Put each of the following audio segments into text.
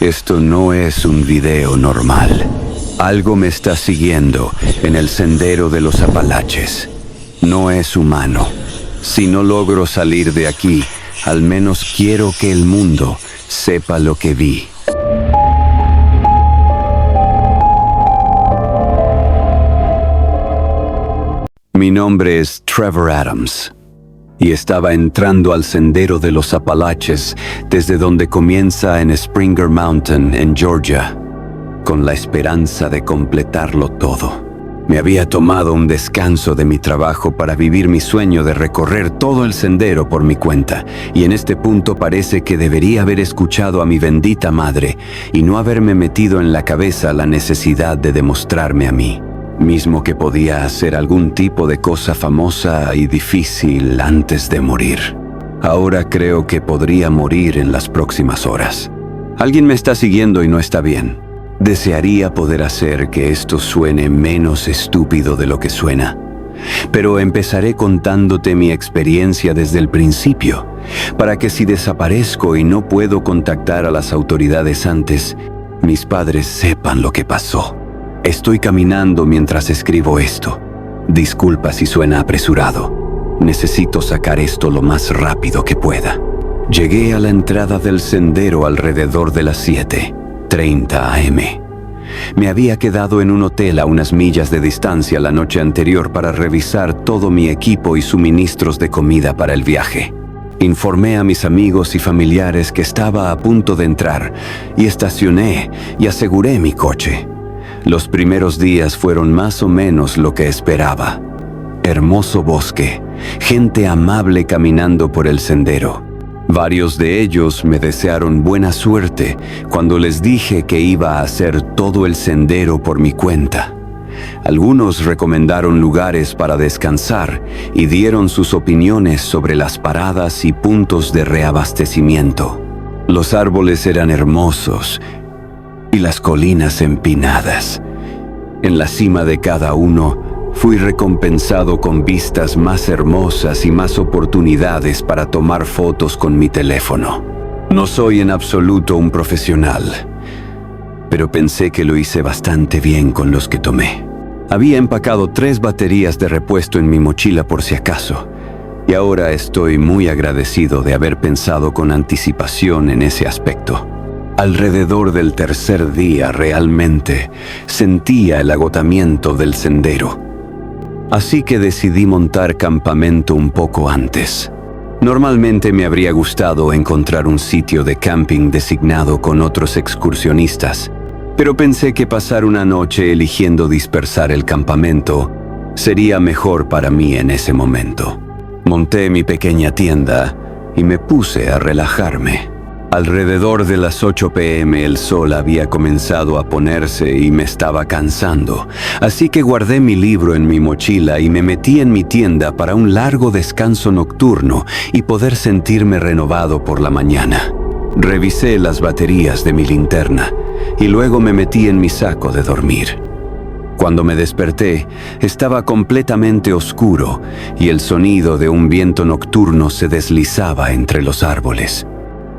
Esto no es un video normal. Algo me está siguiendo en el sendero de los Apalaches. No es humano. Si no logro salir de aquí, al menos quiero que el mundo sepa lo que vi. Mi nombre es Trevor Adams. Y estaba entrando al sendero de los Apalaches desde donde comienza en Springer Mountain, en Georgia, con la esperanza de completarlo todo. Me había tomado un descanso de mi trabajo para vivir mi sueño de recorrer todo el sendero por mi cuenta, y en este punto parece que debería haber escuchado a mi bendita madre y no haberme metido en la cabeza la necesidad de demostrarme a mí mismo que podía hacer algún tipo de cosa famosa y difícil antes de morir. Ahora creo que podría morir en las próximas horas. Alguien me está siguiendo y no está bien. Desearía poder hacer que esto suene menos estúpido de lo que suena. Pero empezaré contándote mi experiencia desde el principio, para que si desaparezco y no puedo contactar a las autoridades antes, mis padres sepan lo que pasó. Estoy caminando mientras escribo esto. Disculpa si suena apresurado. Necesito sacar esto lo más rápido que pueda. Llegué a la entrada del sendero alrededor de las 7:30 am. Me había quedado en un hotel a unas millas de distancia la noche anterior para revisar todo mi equipo y suministros de comida para el viaje. Informé a mis amigos y familiares que estaba a punto de entrar y estacioné y aseguré mi coche. Los primeros días fueron más o menos lo que esperaba. Hermoso bosque, gente amable caminando por el sendero. Varios de ellos me desearon buena suerte cuando les dije que iba a hacer todo el sendero por mi cuenta. Algunos recomendaron lugares para descansar y dieron sus opiniones sobre las paradas y puntos de reabastecimiento. Los árboles eran hermosos y las colinas empinadas. En la cima de cada uno, fui recompensado con vistas más hermosas y más oportunidades para tomar fotos con mi teléfono. No soy en absoluto un profesional, pero pensé que lo hice bastante bien con los que tomé. Había empacado 3 baterías de repuesto en mi mochila por si acaso, y ahora estoy muy agradecido de haber pensado con anticipación en ese aspecto. Alrededor del tercer día realmente sentía el agotamiento del sendero. Así que decidí montar campamento un poco antes. Normalmente me habría gustado encontrar un sitio de camping designado con otros excursionistas, pero pensé que pasar una noche eligiendo dispersar el campamento sería mejor para mí en ese momento. Monté mi pequeña tienda y me puse a relajarme. Alrededor de las 8 p.m. el sol había comenzado a ponerse y me estaba cansando, así que guardé mi libro en mi mochila y me metí en mi tienda para un largo descanso nocturno y poder sentirme renovado por la mañana. Revisé las baterías de mi linterna y luego me metí en mi saco de dormir. Cuando me desperté, estaba completamente oscuro y el sonido de un viento nocturno se deslizaba entre los árboles.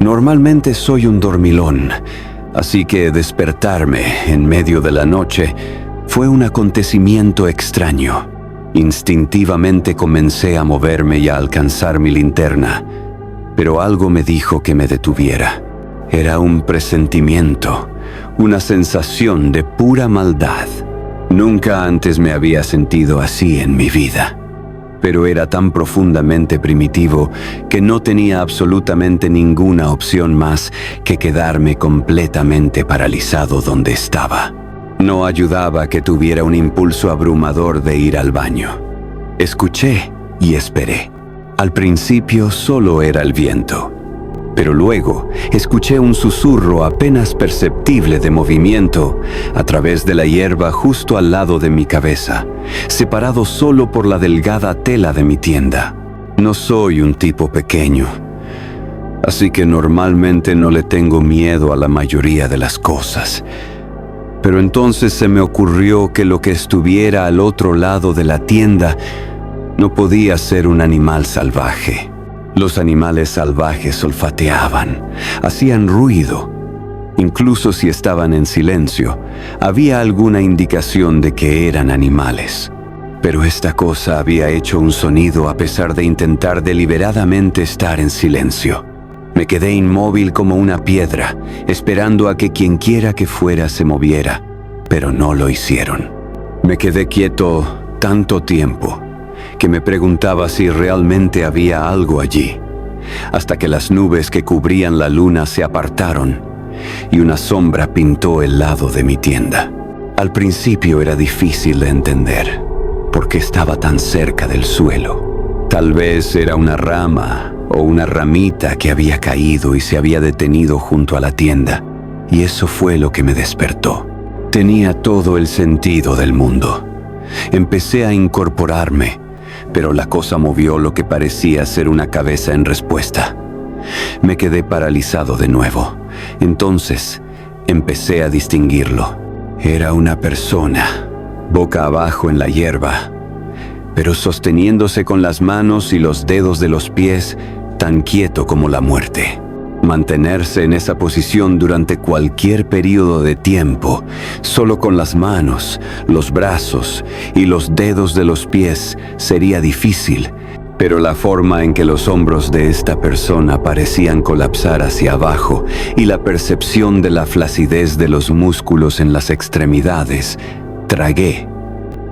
Normalmente soy un dormilón, así que despertarme en medio de la noche fue un acontecimiento extraño. Instintivamente comencé a moverme y a alcanzar mi linterna, pero algo me dijo que me detuviera. Era un presentimiento, una sensación de pura maldad. Nunca antes me había sentido así en mi vida. Pero era tan profundamente primitivo que no tenía absolutamente ninguna opción más que quedarme completamente paralizado donde estaba. No ayudaba que tuviera un impulso abrumador de ir al baño. Escuché y esperé. Al principio solo era el viento, pero luego escuché un susurro apenas perceptible de movimiento a través de la hierba justo al lado de mi cabeza, separado solo por la delgada tela de mi tienda. No soy un tipo pequeño, así que normalmente no le tengo miedo a la mayoría de las cosas. Pero entonces se me ocurrió que lo que estuviera al otro lado de la tienda no podía ser un animal salvaje. Los animales salvajes olfateaban, hacían ruido, Incluso si estaban en silencio, había alguna indicación de que eran animales. Pero esta cosa había hecho un sonido a pesar de intentar deliberadamente estar en silencio. Me quedé inmóvil como una piedra, esperando a que quienquiera que fuera se moviera, pero no lo hicieron. Me quedé quieto tanto tiempo que me preguntaba si realmente había algo allí, hasta que las nubes que cubrían la luna se apartaron y una sombra pintó el lado de mi tienda. Al principio era difícil de entender por qué estaba tan cerca del suelo. Tal vez era una rama o una ramita que había caído y se había detenido junto a la tienda, y eso fue lo que me despertó. Tenía todo el sentido del mundo. Empecé a incorporarme, pero la cosa movió lo que parecía ser una cabeza en respuesta. Me quedé paralizado de nuevo. Entonces empecé a distinguirlo. Era una persona, boca abajo en la hierba, pero sosteniéndose con las manos y los dedos de los pies, tan quieto como la muerte. Mantenerse en esa posición durante cualquier periodo de tiempo, solo con las manos, los brazos y los dedos de los pies, sería difícil, pero la forma en que los hombros de esta persona parecían colapsar hacia abajo y la percepción de la flacidez de los músculos en las extremidades, tragué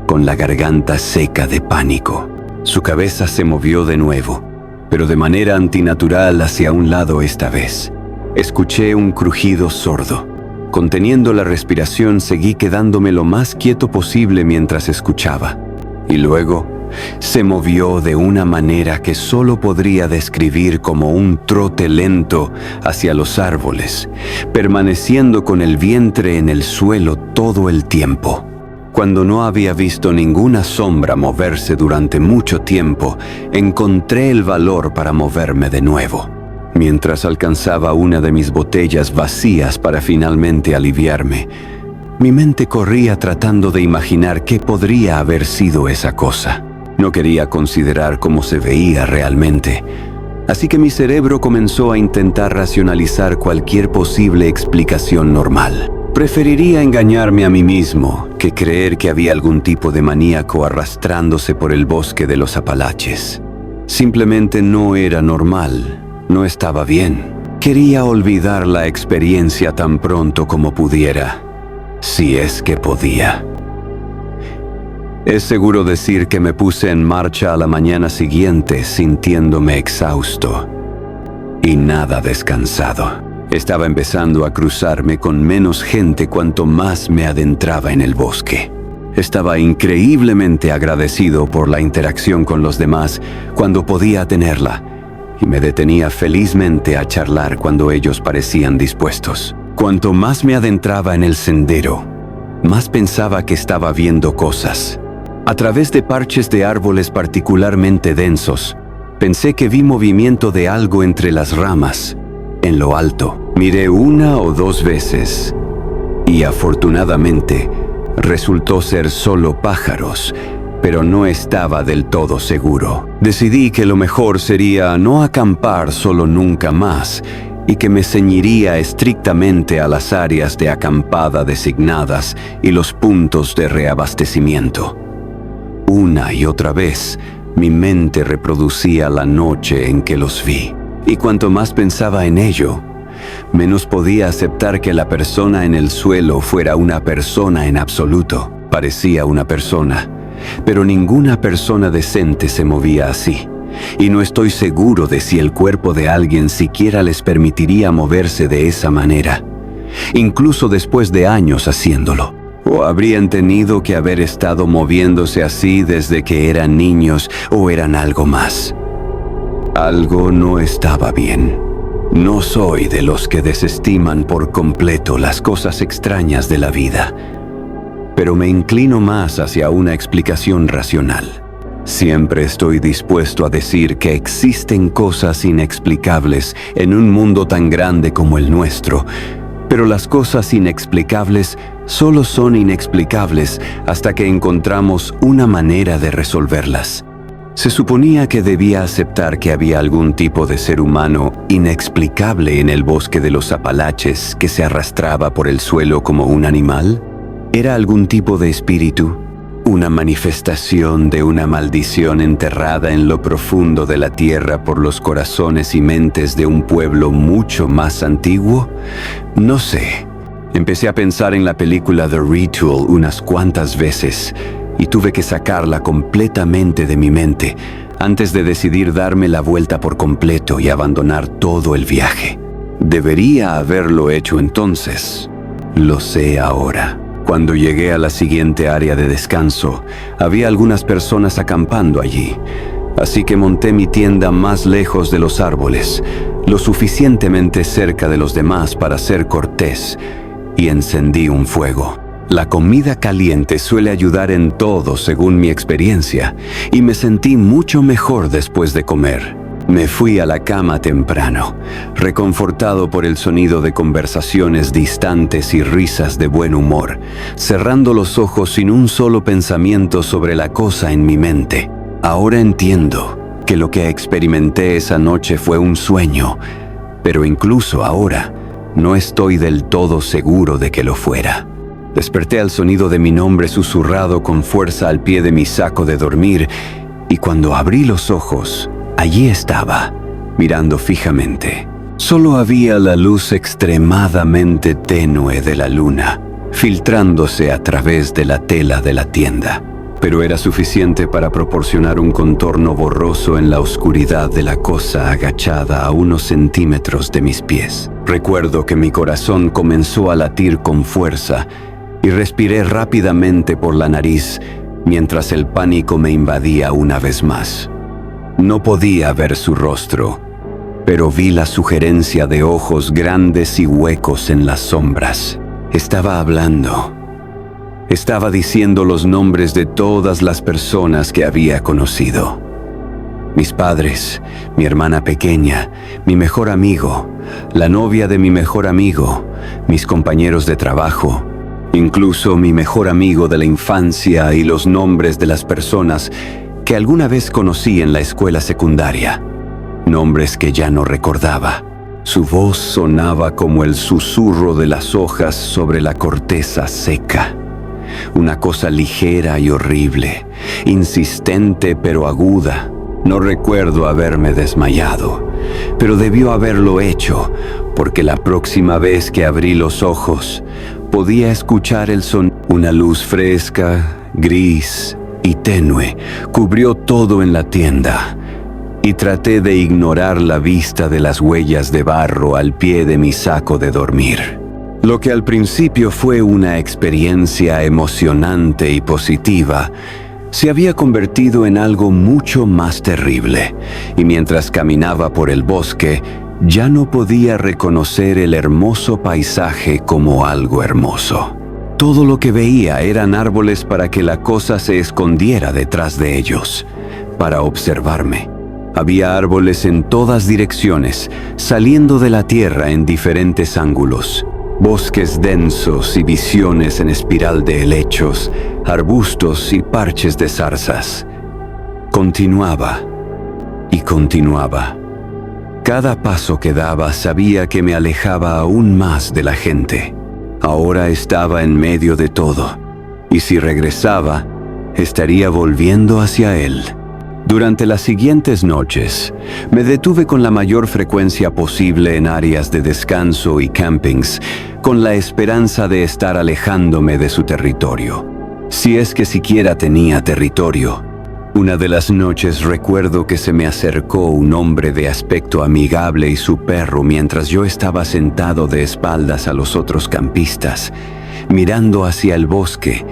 con la garganta seca de pánico. Su cabeza se movió de nuevo, pero de manera antinatural hacia un lado esta vez. Escuché un crujido sordo. Conteniendo la respiración, seguí quedándome lo más quieto posible mientras escuchaba. Y luego se movió de una manera que solo podría describir como un trote lento hacia los árboles, permaneciendo con el vientre en el suelo todo el tiempo. Cuando no había visto ninguna sombra moverse durante mucho tiempo, encontré el valor para moverme de nuevo. Mientras alcanzaba una de mis botellas vacías para finalmente aliviarme, mi mente corría tratando de imaginar qué podría haber sido esa cosa. No quería considerar cómo se veía realmente, así que mi cerebro comenzó a intentar racionalizar cualquier posible explicación normal. Preferiría engañarme a mí mismo que creer que había algún tipo de maníaco arrastrándose por el bosque de los Apalaches. Simplemente no era normal, no estaba bien. Quería olvidar la experiencia tan pronto como pudiera, si es que podía. Es seguro decir que me puse en marcha a la mañana siguiente sintiéndome exhausto y nada descansado. Estaba empezando a cruzarme con menos gente cuanto más me adentraba en el bosque. Estaba increíblemente agradecido por la interacción con los demás cuando podía tenerla, y me detenía felizmente a charlar cuando ellos parecían dispuestos. Cuanto más me adentraba en el sendero, más pensaba que estaba viendo cosas. A través de parches de árboles particularmente densos, pensé que vi movimiento de algo entre las ramas. En lo alto, miré una o dos veces y afortunadamente resultó ser solo pájaros, pero no estaba del todo seguro. Decidí que lo mejor sería no acampar solo nunca más y que me ceñiría estrictamente a las áreas de acampada designadas y los puntos de reabastecimiento. Una y otra vez, mi mente reproducía la noche en que los vi. Y cuanto más pensaba en ello, menos podía aceptar que la persona en el suelo fuera una persona en absoluto. Parecía una persona, pero ninguna persona decente se movía así. Y no estoy seguro de si el cuerpo de alguien siquiera les permitiría moverse de esa manera, incluso después de años haciéndolo. O habrían tenido que haber estado moviéndose así desde que eran niños o eran algo más. Algo no estaba bien. No soy de los que desestiman por completo las cosas extrañas de la vida, pero me inclino más hacia una explicación racional. Siempre estoy dispuesto a decir que existen cosas inexplicables en un mundo tan grande como el nuestro, pero las cosas inexplicables solo son inexplicables hasta que encontramos una manera de resolverlas. Se suponía que debía aceptar que había algún tipo de ser humano inexplicable en el bosque de los Apalaches que se arrastraba por el suelo como un animal. ¿Era algún tipo de espíritu? ¿Una manifestación de una maldición enterrada en lo profundo de la tierra por los corazones y mentes de un pueblo mucho más antiguo? No sé. Empecé a pensar en la película The Ritual unas cuantas veces y tuve que sacarla completamente de mi mente antes de decidir darme la vuelta por completo y abandonar todo el viaje. Debería haberlo hecho entonces. Lo sé ahora. Cuando llegué a la siguiente área de descanso, había algunas personas acampando allí, así que monté mi tienda más lejos de los árboles, lo suficientemente cerca de los demás para ser cortés, y encendí un fuego. La comida caliente suele ayudar en todo según mi experiencia, y me sentí mucho mejor después de comer. Me fui a la cama temprano, reconfortado por el sonido de conversaciones distantes y risas de buen humor, cerrando los ojos sin un solo pensamiento sobre la cosa en mi mente. Ahora entiendo que lo que experimenté esa noche fue un sueño, pero incluso ahora no estoy del todo seguro de que lo fuera. Desperté al sonido de mi nombre susurrado con fuerza al pie de mi saco de dormir, y cuando abrí los ojos, allí estaba, mirando fijamente. Solo había la luz extremadamente tenue de la luna, filtrándose a través de la tela de la tienda, pero era suficiente para proporcionar un contorno borroso en la oscuridad de la cosa agachada a unos centímetros de mis pies. Recuerdo que mi corazón comenzó a latir con fuerza y respiré rápidamente por la nariz mientras el pánico me invadía una vez más. No podía ver su rostro, pero vi la sugerencia de ojos grandes y huecos en las sombras. Estaba hablando. Estaba diciendo los nombres de todas las personas que había conocido. Mis padres, mi hermana pequeña, mi mejor amigo, la novia de mi mejor amigo, mis compañeros de trabajo, incluso mi mejor amigo de la infancia y los nombres de las personas que alguna vez conocí en la escuela secundaria, nombres que ya no recordaba. Su voz sonaba como el susurro de las hojas sobre la corteza seca, una cosa ligera y horrible, insistente pero aguda. No recuerdo haberme desmayado, pero debió haberlo hecho, porque la próxima vez que abrí los ojos, podía escuchar el sonido. Una luz fresca, gris y tenue cubrió todo en la tienda, y traté de ignorar la vista de las huellas de barro al pie de mi saco de dormir. Lo que al principio fue una experiencia emocionante y positiva, se había convertido en algo mucho más terrible, y mientras caminaba por el bosque, ya no podía reconocer el hermoso paisaje como algo hermoso. Todo lo que veía eran árboles para que la cosa se escondiera detrás de ellos, para observarme. Había árboles en todas direcciones, saliendo de la tierra en diferentes ángulos. Bosques densos y visiones en espiral de helechos, arbustos y parches de zarzas. Continuaba y continuaba. Cada paso que daba sabía que me alejaba aún más de la gente. Ahora estaba en medio de todo, y si regresaba, estaría volviendo hacia él. Durante las siguientes noches, me detuve con la mayor frecuencia posible en áreas de descanso y campings, con la esperanza de estar alejándome de su territorio, si es que siquiera tenía territorio. Una de las noches recuerdo que se me acercó un hombre de aspecto amigable y su perro mientras yo estaba sentado de espaldas a los otros campistas, mirando hacia el bosque.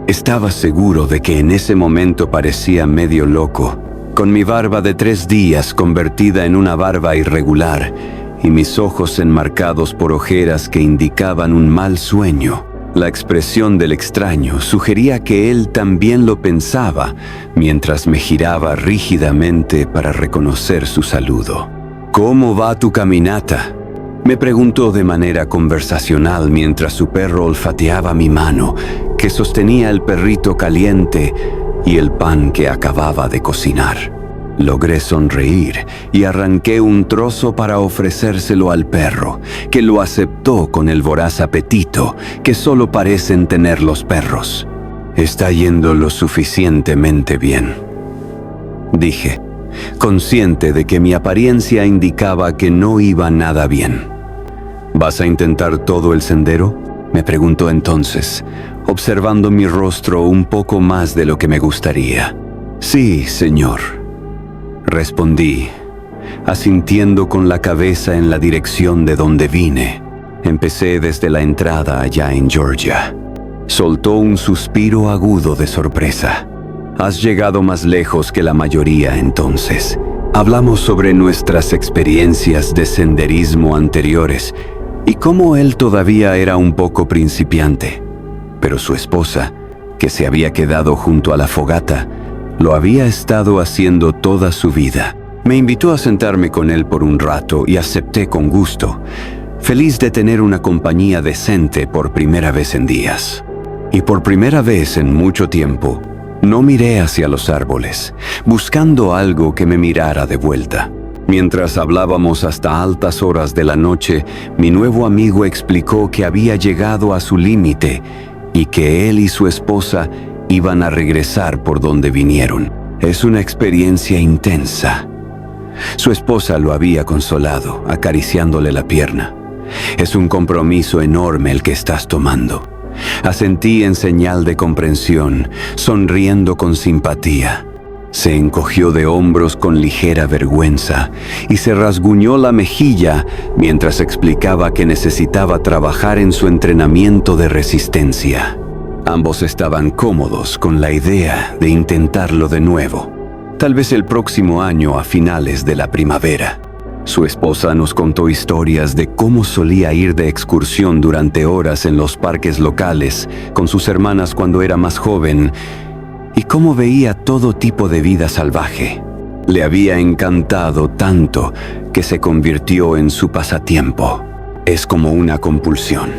Estaba seguro de que en ese momento parecía medio loco, con mi barba de 3 días convertida en una barba irregular y mis ojos enmarcados por ojeras que indicaban un mal sueño. La expresión del extraño sugería que él también lo pensaba, mientras me giraba rígidamente para reconocer su saludo. «¿Cómo va tu caminata?», me preguntó de manera conversacional mientras su perro olfateaba mi mano, que sostenía el perrito caliente, y el pan que acababa de cocinar. Logré sonreír y arranqué un trozo para ofrecérselo al perro, que lo aceptó con el voraz apetito que solo parecen tener los perros. «Está yendo lo suficientemente bien», dije, consciente de que mi apariencia indicaba que no iba nada bien. «¿Vas a intentar todo el sendero?», me preguntó entonces, observando mi rostro un poco más de lo que me gustaría. «Sí, señor», respondí, asintiendo con la cabeza en la dirección de donde vine. Empecé desde la entrada allá en Georgia. Soltó un suspiro agudo de sorpresa. «Has llegado más lejos que la mayoría entonces». Hablamos sobre nuestras experiencias de senderismo anteriores y cómo él todavía era un poco principiante, pero su esposa, que se había quedado junto a la fogata, lo había estado haciendo toda su vida. Me invitó a sentarme con él por un rato y acepté con gusto, feliz de tener una compañía decente por primera vez en días. Y por primera vez en mucho tiempo, no miré hacia los árboles, buscando algo que me mirara de vuelta. Mientras hablábamos hasta altas horas de la noche, mi nuevo amigo explicó que había llegado a su límite y que él y su esposa iban a regresar por donde vinieron. Es una experiencia intensa. Su esposa lo había consolado, acariciándole la pierna. «Es un compromiso enorme el que estás tomando». Asentí en señal de comprensión, sonriendo con simpatía. Se encogió de hombros con ligera vergüenza y se rasguñó la mejilla mientras explicaba que necesitaba trabajar en su entrenamiento de resistencia. Ambos estaban cómodos con la idea de intentarlo de nuevo, tal vez el próximo año a finales de la primavera. Su esposa nos contó historias de cómo solía ir de excursión durante horas en los parques locales con sus hermanas cuando era más joven y cómo veía todo tipo de vida salvaje. Le había encantado tanto que se convirtió en su pasatiempo. «Es como una compulsión»,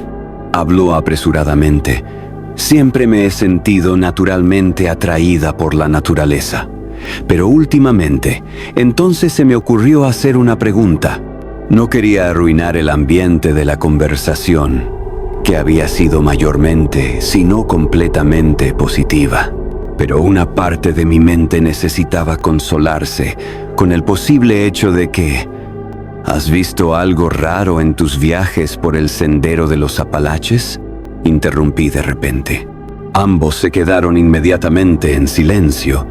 habló apresuradamente. «Siempre me he sentido naturalmente atraída por la naturaleza. Pero últimamente, entonces se me ocurrió hacer una pregunta. No quería arruinar el ambiente de la conversación, que había sido mayormente, si no completamente, positiva. Pero una parte de mi mente necesitaba consolarse con el posible hecho de que... ¿Has visto algo raro en tus viajes por el sendero de los Apalaches?», interrumpí de repente. Ambos se quedaron inmediatamente en silencio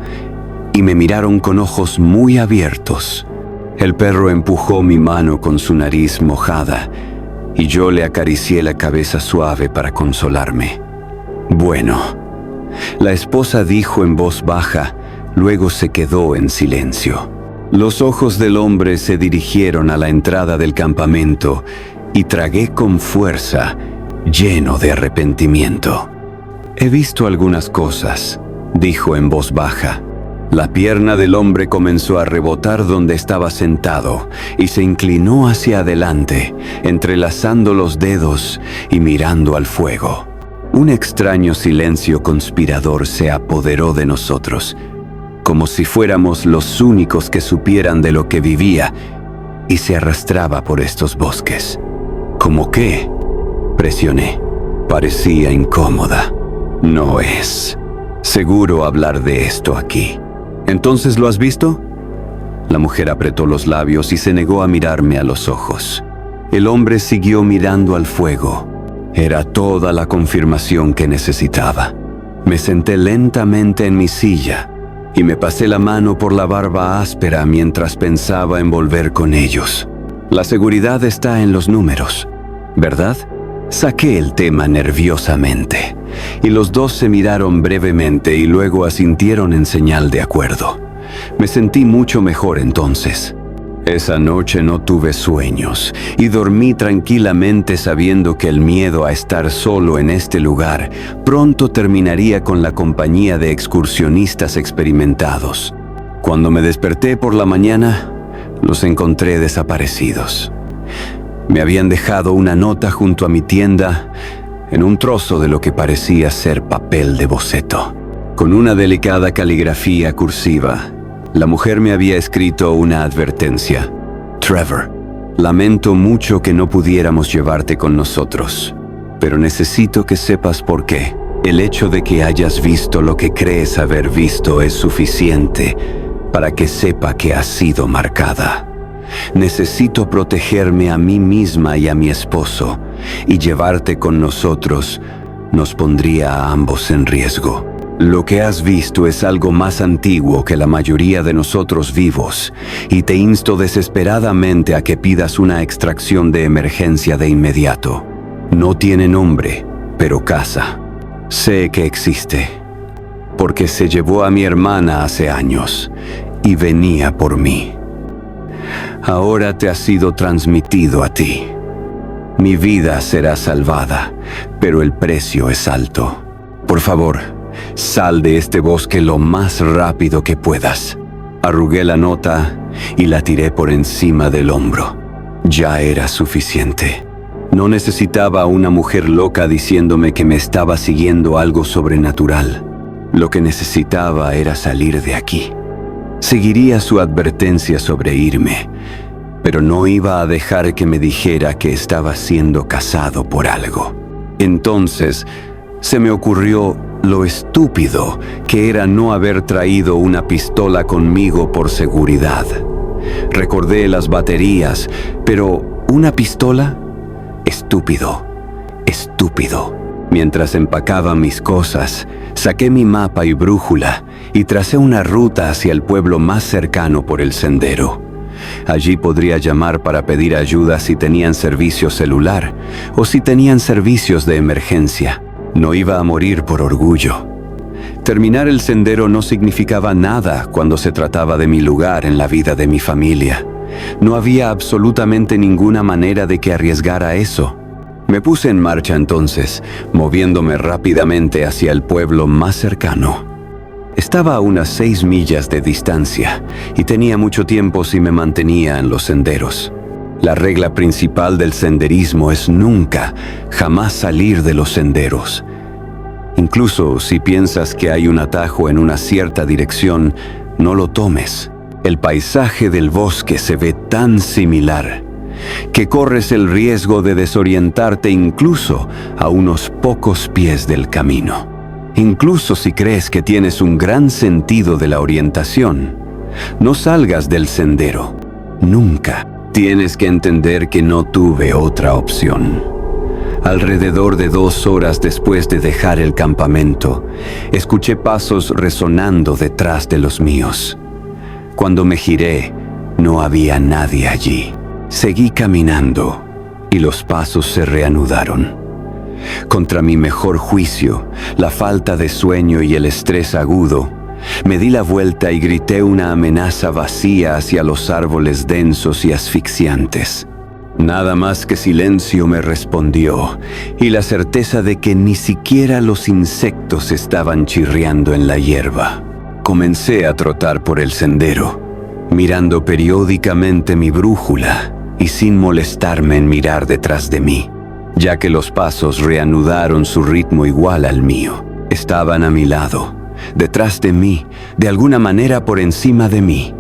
y me miraron con ojos muy abiertos. El perro empujó mi mano con su nariz mojada y yo le acaricié la cabeza suave para consolarme. «Bueno», la esposa dijo en voz baja, luego se quedó en silencio. Los ojos del hombre se dirigieron a la entrada del campamento y tragué con fuerza, lleno de arrepentimiento. «He visto algunas cosas», dijo en voz baja. La pierna del hombre comenzó a rebotar donde estaba sentado y se inclinó hacia adelante, entrelazando los dedos y mirando al fuego. Un extraño silencio conspirador se apoderó de nosotros, como si fuéramos los únicos que supieran de lo que vivía y se arrastraba por estos bosques. «¿Cómo qué?», presioné. Parecía incómoda. «No es seguro hablar de esto aquí». «¿Entonces lo has visto?». La mujer apretó los labios y se negó a mirarme a los ojos. El hombre siguió mirando al fuego. Era toda la confirmación que necesitaba. Me senté lentamente en mi silla y me pasé la mano por la barba áspera mientras pensaba en volver con ellos. «La seguridad está en los números, ¿verdad?». Saqué el tema nerviosamente, y los dos se miraron brevemente y luego asintieron en señal de acuerdo. Me sentí mucho mejor entonces. Esa noche no tuve sueños y dormí tranquilamente sabiendo que el miedo a estar solo en este lugar pronto terminaría con la compañía de excursionistas experimentados. Cuando me desperté por la mañana, los encontré desaparecidos. Me habían dejado una nota junto a mi tienda en un trozo de lo que parecía ser papel de boceto. Con una delicada caligrafía cursiva, la mujer me había escrito una advertencia. Trevor, lamento mucho que no pudiéramos llevarte con nosotros, pero necesito que sepas por qué. El hecho de que hayas visto lo que crees haber visto es suficiente para que sepa que has sido marcada. Necesito protegerme a mí misma y a mi esposo, y llevarte con nosotros nos pondría a ambos en riesgo. Lo que has visto es algo más antiguo que la mayoría de nosotros vivos, y te insto desesperadamente a que pidas una extracción de emergencia de inmediato. No tiene nombre, pero casa. Sé que existe, porque se llevó a mi hermana hace años, y venía por mí. Ahora te ha sido transmitido a ti. Mi vida será salvada, pero el precio es alto. Por favor, sal de este bosque lo más rápido que puedas. Arrugué la nota y la tiré por encima del hombro. Ya era suficiente. No necesitaba a una mujer loca diciéndome que me estaba siguiendo algo sobrenatural. Lo que necesitaba era salir de aquí. Seguiría su advertencia sobre irme, pero no iba a dejar que me dijera que estaba siendo cazado por algo. Entonces, se me ocurrió lo estúpido que era no haber traído una pistola conmigo por seguridad. Recordé las baterías, pero ¿una pistola? Estúpido, estúpido. Mientras empacaba mis cosas, saqué mi mapa y brújula y tracé una ruta hacia el pueblo más cercano por el sendero. Allí podría llamar para pedir ayuda si tenían servicio celular o si tenían servicios de emergencia. No iba a morir por orgullo. Terminar el sendero no significaba nada cuando se trataba de mi lugar en la vida de mi familia. No había absolutamente ninguna manera de que arriesgara eso. Me puse en marcha entonces, moviéndome rápidamente hacia el pueblo más cercano. Estaba a unas 6 millas de distancia y tenía mucho tiempo si me mantenía en los senderos. La regla principal del senderismo es nunca, jamás salir de los senderos. Incluso si piensas que hay un atajo en una cierta dirección, no lo tomes. El paisaje del bosque se ve tan similar que corres el riesgo de desorientarte incluso a unos pocos pies del camino. Incluso si crees que tienes un gran sentido de la orientación, no salgas del sendero. Nunca. Tienes que entender que no tuve otra opción. Alrededor de 2 horas después de dejar el campamento, escuché pasos resonando detrás de los míos. Cuando me giré, no había nadie allí. Seguí caminando y los pasos se reanudaron. Contra mi mejor juicio, la falta de sueño y el estrés agudo, me di la vuelta y grité una amenaza vacía hacia los árboles densos y asfixiantes. Nada más que silencio me respondió, y la certeza de que ni siquiera los insectos estaban chirriando en la hierba. Comencé a trotar por el sendero, mirando periódicamente mi brújula y sin molestarme en mirar detrás de mí, ya que los pasos reanudaron su ritmo igual al mío. Estaban a mi lado, detrás de mí, de alguna manera por encima de mí.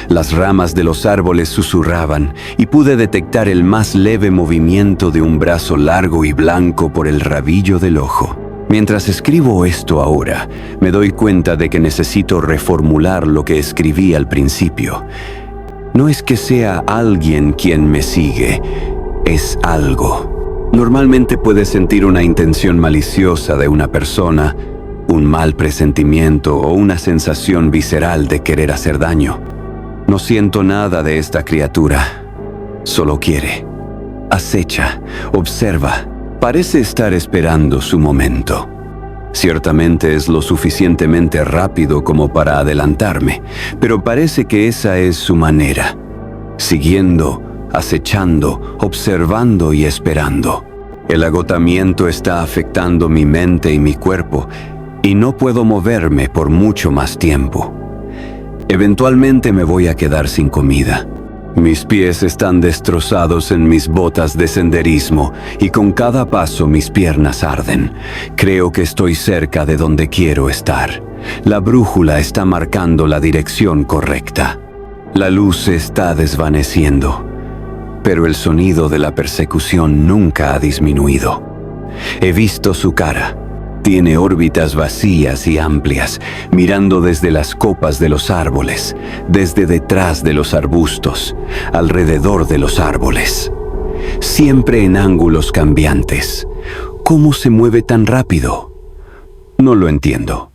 Las ramas de los árboles susurraban y pude detectar el más leve movimiento de un brazo largo y blanco por el rabillo del ojo. Mientras escribo esto ahora, me doy cuenta de que necesito reformular lo que escribí al principio. No es que sea alguien quien me sigue, es algo. Normalmente puedes sentir una intención maliciosa de una persona, un mal presentimiento o una sensación visceral de querer hacer daño. No siento nada de esta criatura. Solo quiere. Acecha, observa. Parece estar esperando su momento. Ciertamente es lo suficientemente rápido como para adelantarme, pero parece que esa es su manera. Siguiendo, acechando, observando y esperando. El agotamiento está afectando mi mente y mi cuerpo, y no puedo moverme por mucho más tiempo. Eventualmente me voy a quedar sin comida. Mis pies están destrozados en mis botas de senderismo y con cada paso mis piernas arden. Creo que estoy cerca de donde quiero estar. La brújula está marcando la dirección correcta. La luz se está desvaneciendo, pero el sonido de la persecución nunca ha disminuido. He visto su cara. Tiene órbitas vacías y amplias, mirando desde las copas de los árboles, desde detrás de los arbustos, alrededor de los árboles. Siempre en ángulos cambiantes. ¿Cómo se mueve tan rápido? No lo entiendo.